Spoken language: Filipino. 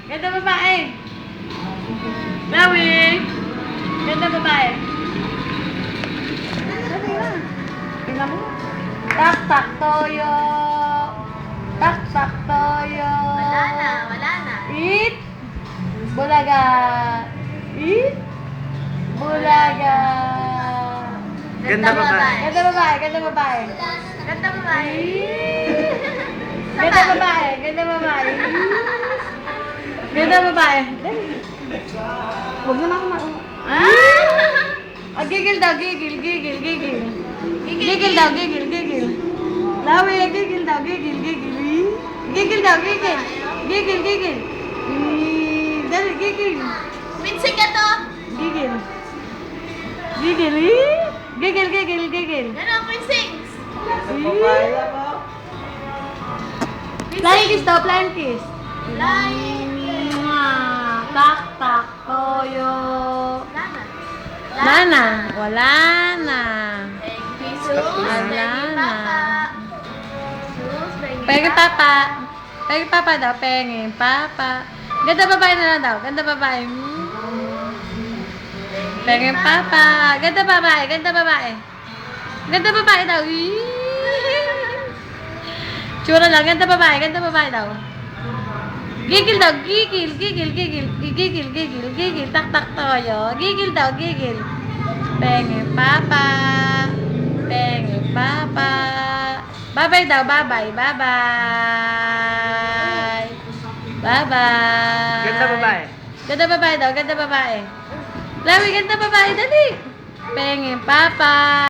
Ganda babae. Lawi. Ganda babae. Sabi na. Tingnan mo. Tak tak toyo. Tak tak toyo. Wala na. Eat. Bulaga. Eat. Bulaga. Ganda babae. Ganda babae. Ganda babae. Ganda babae. Ganda babae. Ganda babae. Ganda babae. Huwag na ako gigil daw, gigil, gigil, gigil. Gigil daw, gigil, gigil. Lawi, gigil daw, gigil, gigil. Gigil daw, gigil. Gigil, gigil. Dali, gigil. Minsing ka to. Gigil. Gigil, gigil, gigil, gigil. Ano, minsing? Flying kiss daw, flying kiss. Lying. Tak, tak, toyo. Wala na. Wala na. Thank you, Sus. Wala Thank you, na. Papa. Sus, thank you, Pengen papa. Pengen papa daw, pengen papa. Ganda babae na lang daw, ganda babae. Pengen papa. Ganda babae, ganda babae. Ganda babae daw. Tsura lang, ganda babae daw. Gigil daw, gigil, gigil, gigil, gigil, gigil, gigil, tak tak toyo. Gigil daw, gigil. Pengen papa. Pengen papa. Bye-bye daw, bye-bye, bye-bye. Bye-bye. Ganda babae. Ganda babae daw, ganda babae. Lawi, ganda babae, dali. Pengen papa.